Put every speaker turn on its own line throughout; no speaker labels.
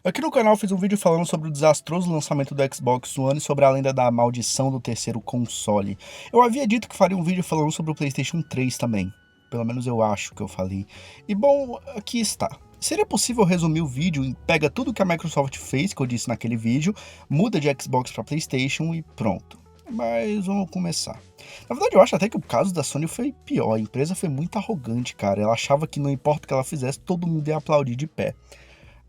Aqui no canal fiz um vídeo falando sobre o desastroso lançamento do Xbox One e sobre a lenda da maldição do terceiro console. Eu havia dito que faria um vídeo falando sobre o PlayStation 3 também. Pelo menos eu acho que eu falei. E bom, aqui está. Seria possível resumir o vídeo em pega tudo que a Microsoft fez, que eu disse naquele vídeo, muda de Xbox para PlayStation e pronto. Mas vamos começar. Na verdade, eu acho até que o caso da Sony foi pior. A empresa foi muito arrogante, cara. Ela achava que não importa o que ela fizesse, todo mundo ia aplaudir de pé.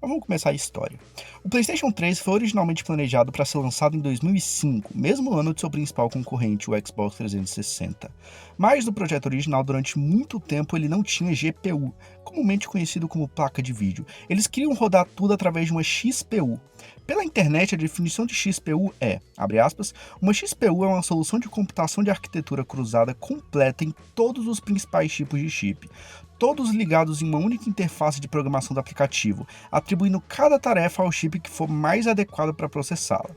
Mas vamos começar a história. O PlayStation 3 foi originalmente planejado para ser lançado em 2005, mesmo ano de seu principal concorrente, o Xbox 360. Mas no projeto original, durante muito tempo, ele não tinha GPU, comumente conhecido como placa de vídeo. Eles queriam rodar tudo através de uma XPU. Pela internet, a definição de XPU é, abre aspas, uma XPU é uma solução de computação de arquitetura cruzada completa em todos os principais tipos de chip, todos ligados em uma única interface de programação do aplicativo, atribuindo cada tarefa ao chip que for mais adequado para processá-la.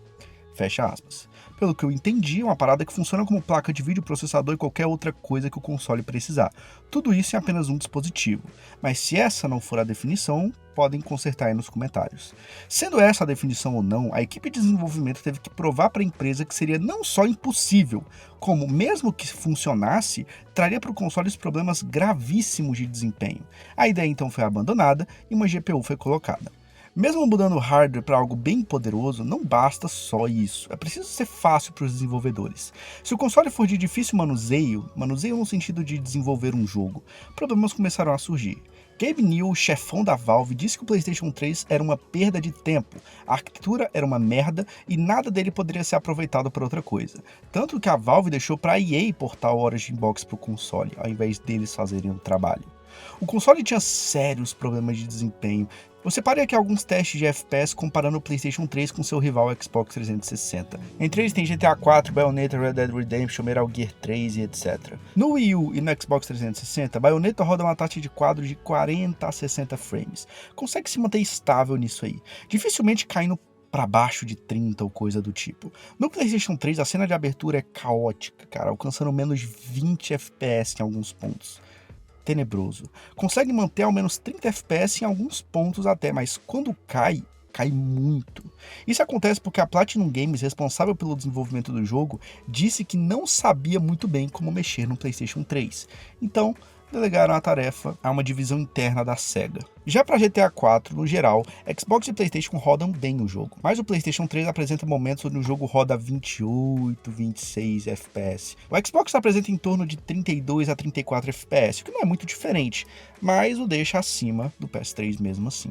Fecha aspas. Pelo que eu entendi, é uma parada que funciona como placa de vídeo, processador e qualquer outra coisa que o console precisar. Tudo isso em apenas um dispositivo. Mas se essa não for a definição, podem consertar aí nos comentários. Sendo essa a definição ou não, a equipe de desenvolvimento teve que provar para a empresa que seria não só impossível, como mesmo que funcionasse, traria para o console problemas gravíssimos de desempenho. A ideia então foi abandonada e uma GPU foi colocada. Mesmo mudando o hardware para algo bem poderoso, não basta só isso. É preciso ser fácil para os desenvolvedores. Se o console for de difícil manuseio no sentido de desenvolver um jogo, problemas começaram a surgir. Gabe Newell, chefão da Valve, disse que o PlayStation 3 era uma perda de tempo, a arquitetura era uma merda e nada dele poderia ser aproveitado para outra coisa. Tanto que a Valve deixou para a EA portar o Origin Box para o console, ao invés deles fazerem o trabalho. O console tinha sérios problemas de desempenho. Eu separei aqui alguns testes de FPS comparando o PlayStation 3 com seu rival Xbox 360. Entre eles tem GTA 4, Bayonetta, Red Dead Redemption, Metal Gear 3 e etc. No Wii U e no Xbox 360, Bayonetta roda uma taxa de quadro de 40 a 60 frames. Consegue se manter estável nisso aí, dificilmente caindo para baixo de 30 ou coisa do tipo. No PlayStation 3, a cena de abertura é caótica, cara, alcançando menos 20 FPS em alguns pontos. Tenebroso. Consegue manter ao menos 30 FPS em alguns pontos até, mas quando cai muito. Isso acontece porque a Platinum Games, responsável pelo desenvolvimento do jogo, disse que não sabia muito bem como mexer no PlayStation 3. Então, delegaram a tarefa a uma divisão interna da SEGA. Já para GTA 4, no geral, Xbox e PlayStation rodam bem o jogo, mas o PlayStation 3 apresenta momentos onde o jogo roda 28, 26 FPS. O Xbox apresenta em torno de 32 a 34 FPS, o que não é muito diferente, mas o deixa acima do PS3 mesmo assim.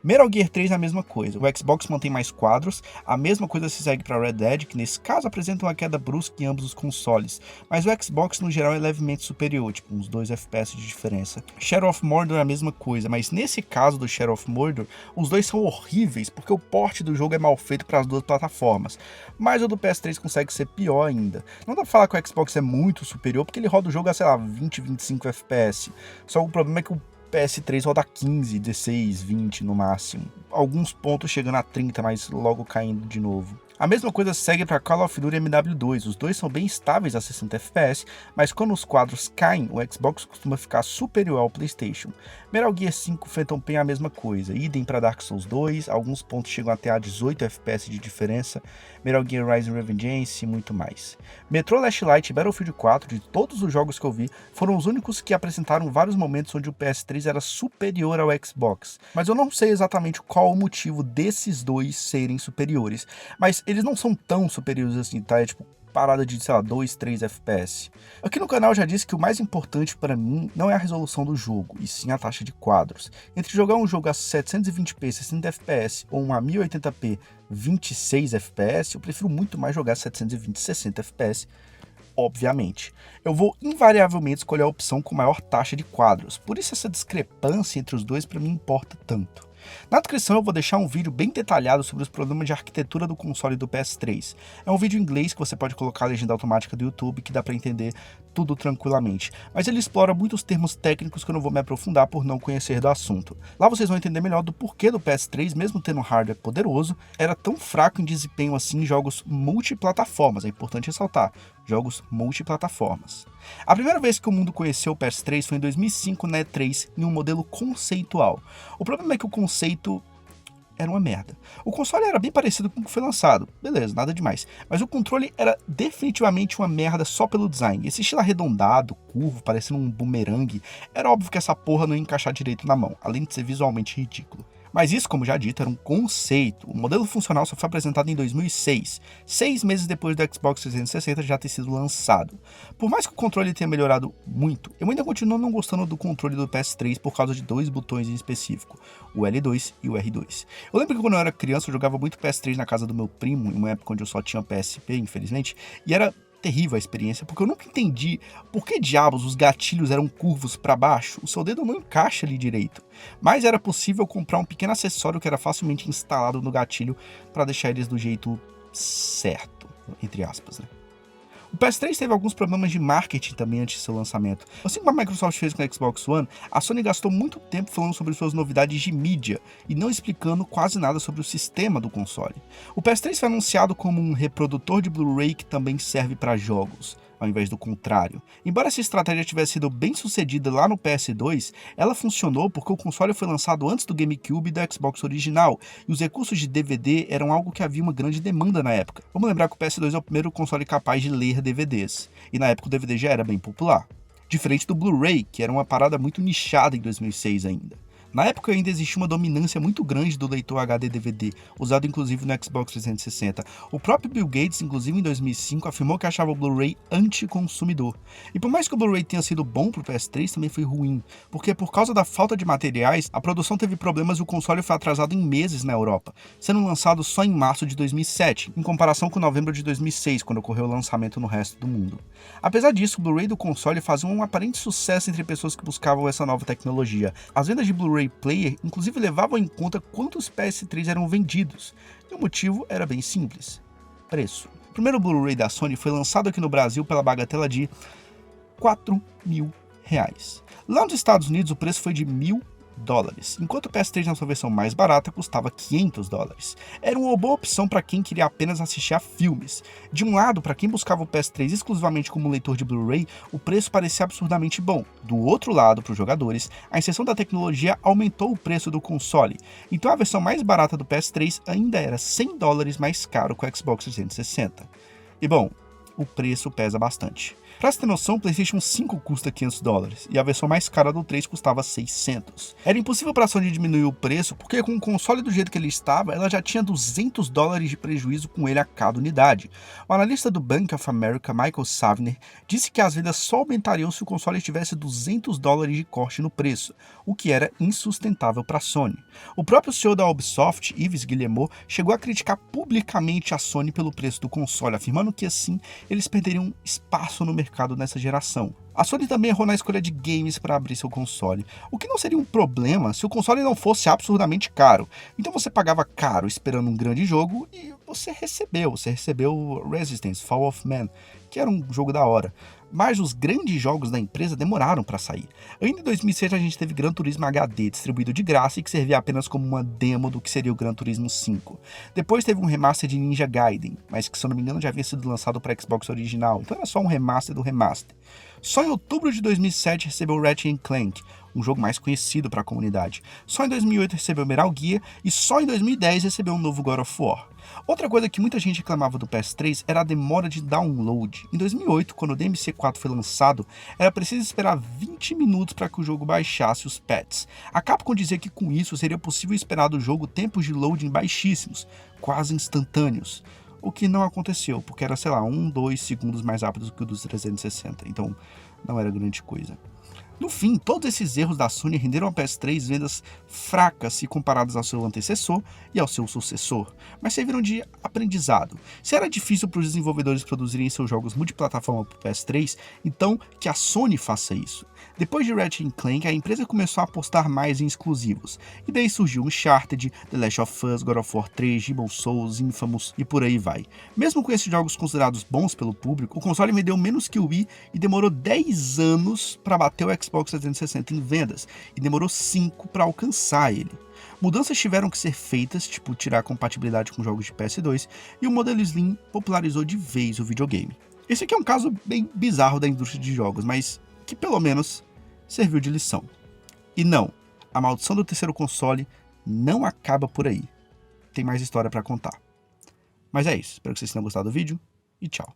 Metal Gear 3 é a mesma coisa, o Xbox mantém mais quadros, a mesma coisa se segue para Red Dead, que nesse caso apresenta uma queda brusca em ambos os consoles, mas o Xbox no geral é levemente superior, tipo uns 2 FPS de diferença. Shadow of Mordor é a mesma coisa, mas nesse caso do Shadow of Mordor, os dois são horríveis, porque o port do jogo é mal feito para as duas plataformas, mas o do PS3 consegue ser pior ainda. Não dá pra falar que o Xbox é muito superior, porque ele roda o jogo a, sei lá, 20, 25 FPS, só o problema é que o PS3 roda 15, 16, 20 no máximo. Alguns pontos chegando a 30, mas logo caindo de novo. A mesma coisa segue para Call of Duty MW2, os dois são bem estáveis a 60 FPS, mas quando os quadros caem, o Xbox costuma ficar superior ao PlayStation. Metal Gear 5 Phantom Pain é a mesma coisa, idem para Dark Souls 2, alguns pontos chegam até a 18 FPS de diferença, Metal Gear Rising Revengeance e muito mais. Metro Last Light e Battlefield 4, de todos os jogos que eu vi, foram os únicos que apresentaram vários momentos onde o PS3 era superior ao Xbox, mas eu não sei exatamente qual o motivo desses dois serem superiores, mas eles não são tão superiores assim, tá? É tipo parada de, sei lá, 2, 3 FPS. Aqui no canal eu já disse que o mais importante para mim não é a resolução do jogo, e sim a taxa de quadros. Entre jogar um jogo a 720p 60 FPS ou um a 1080p 26 FPS, eu prefiro muito mais jogar 720 60 FPS. Obviamente, eu vou invariavelmente escolher a opção com maior taxa de quadros, por isso essa discrepância entre os dois para mim importa tanto. Na descrição eu vou deixar um vídeo bem detalhado sobre os problemas de arquitetura do console do PS3. É um vídeo em inglês que você pode colocar a legenda automática do YouTube, que dá para entender tudo tranquilamente, mas ele explora muitos termos técnicos que eu não vou me aprofundar por não conhecer do assunto. Lá vocês vão entender melhor do porquê do PS3, mesmo tendo um hardware poderoso, era tão fraco em desempenho assim em jogos multiplataformas, é importante ressaltar, jogos multiplataformas. A primeira vez que o mundo conheceu o PS3 foi em 2005 na E3, em um modelo conceitual. O problema é que o conceito era uma merda. O console era bem parecido com o que foi lançado, beleza, nada demais. Mas o controle era definitivamente uma merda só pelo design. Esse estilo arredondado, curvo, parecendo um bumerangue, era óbvio que essa porra não ia encaixar direito na mão, além de ser visualmente ridículo. Mas isso, como já dito, era um conceito. O modelo funcional só foi apresentado em 2006, 6 meses depois do Xbox 360 já ter sido lançado. Por mais que o controle tenha melhorado muito, eu ainda continuo não gostando do controle do PS3 por causa de 2 botões em específico, o L2 e o R2. Eu lembro que quando eu era criança eu jogava muito PS3 na casa do meu primo, em uma época onde eu só tinha PSP, infelizmente, e era terrível a experiência, porque eu nunca entendi por que diabos os gatilhos eram curvos para baixo, o seu dedo não encaixa ali direito. Mas era possível comprar um pequeno acessório que era facilmente instalado no gatilho para deixar eles do jeito certo, entre aspas, né? O PS3 teve alguns problemas de marketing também antes de seu lançamento. Assim como a Microsoft fez com o Xbox One, a Sony gastou muito tempo falando sobre suas novidades de mídia e não explicando quase nada sobre o sistema do console. O PS3 foi anunciado como um reprodutor de Blu-ray que também serve para jogos, ao invés do contrário. Embora essa estratégia tivesse sido bem sucedida lá no PS2, ela funcionou porque o console foi lançado antes do GameCube e do Xbox original, e os recursos de DVD eram algo que havia uma grande demanda na época. Vamos lembrar que o PS2 é o primeiro console capaz de ler DVDs, e na época o DVD já era bem popular. Diferente do Blu-ray, que era uma parada muito nichada em 2006 ainda. Na época ainda existia uma dominância muito grande do leitor HD DVD, usado inclusive no Xbox 360. O próprio Bill Gates, inclusive em 2005, afirmou que achava o Blu-ray anticonsumidor. E por mais que o Blu-ray tenha sido bom pro PS3, também foi ruim, porque por causa da falta de materiais, a produção teve problemas e o console foi atrasado em meses na Europa, sendo lançado só em março de 2007, em comparação com novembro de 2006, quando ocorreu o lançamento no resto do mundo. Apesar disso, o Blu-ray do console fazia um aparente sucesso entre pessoas que buscavam essa nova tecnologia. As vendas de Blu-ray Player, inclusive, levavam em conta quantos PS3 eram vendidos, e o motivo era bem simples: preço. O primeiro Blu-ray da Sony foi lançado aqui no Brasil pela bagatela de R$4.000. Lá nos Estados Unidos o preço foi de $1.000, enquanto o PS3 na sua versão mais barata custava $500. Era uma boa opção para quem queria apenas assistir a filmes. De um lado, para quem buscava o PS3 exclusivamente como leitor de Blu-ray, o preço parecia absurdamente bom. Do outro lado, para os jogadores, a inserção da tecnologia aumentou o preço do console, então a versão mais barata do PS3 ainda era $100 mais caro que o Xbox 360. E bom, o preço pesa bastante. Pra você ter noção, o PlayStation 5 custa $500 e a versão mais cara do 3 custava $600. Era impossível para a Sony diminuir o preço porque com o console do jeito que ele estava, ela já tinha $200 de prejuízo com ele a cada unidade. O analista do Bank of America, Michael Savner, disse que as vendas só aumentariam se o console tivesse $200 de corte no preço, o que era insustentável para a Sony. O próprio CEO da Ubisoft, Yves Guillemot, chegou a criticar publicamente a Sony pelo preço do console, afirmando que assim eles perderiam espaço no mercado nessa geração. A Sony também errou na escolha de games para abrir seu console, o que não seria um problema se o console não fosse absurdamente caro. Então você pagava caro esperando um grande jogo e você recebeu Resistance, Fall of Man, que era um jogo da hora. Mas os grandes jogos da empresa demoraram para sair. Ainda em 2006 a gente teve Gran Turismo HD distribuído de graça e que servia apenas como uma demo do que seria o Gran Turismo 5. Depois teve um remaster de Ninja Gaiden, mas que se eu não me engano já havia sido lançado para Xbox original, então era só um remaster do remaster. Só em outubro de 2007 recebeu Ratchet & Clank, um jogo mais conhecido para a comunidade. Só em 2008 recebeu Metal Gear e só em 2010 recebeu um novo God of War. Outra coisa que muita gente reclamava do PS3 era a demora de download. Em 2008, quando o DMC4 foi lançado, era preciso esperar 20 minutos para que o jogo baixasse os patches. A Capcom dizia que com isso seria possível esperar do jogo tempos de loading baixíssimos, quase instantâneos. O que não aconteceu, porque era, 1-2 segundos mais rápido que o dos 360, então não era grande coisa. No fim, todos esses erros da Sony renderam ao PS3 vendas fracas se comparadas ao seu antecessor e ao seu sucessor, mas serviram de aprendizado. Se era difícil para os desenvolvedores produzirem seus jogos multiplataforma para o PS3, então que a Sony faça isso. Depois de Ratchet & Clank, a empresa começou a apostar mais em exclusivos, e daí surgiu Uncharted, The Last of Us, God of War 3, Demon's Souls, Infamous e por aí vai. Mesmo com esses jogos considerados bons pelo público, o console vendeu menos que o Wii e demorou 10 anos para bater o Xbox 360 em vendas, e demorou 5 para alcançar ele. Mudanças tiveram que ser feitas, tipo tirar a compatibilidade com jogos de PS2, e o modelo Slim popularizou de vez o videogame. Esse aqui é um caso bem bizarro da indústria de jogos, mas que pelo menos serviu de lição. E não, a maldição do terceiro console não acaba por aí. tem mais história pra contar. Mas é isso, espero que vocês tenham gostado do vídeo e tchau.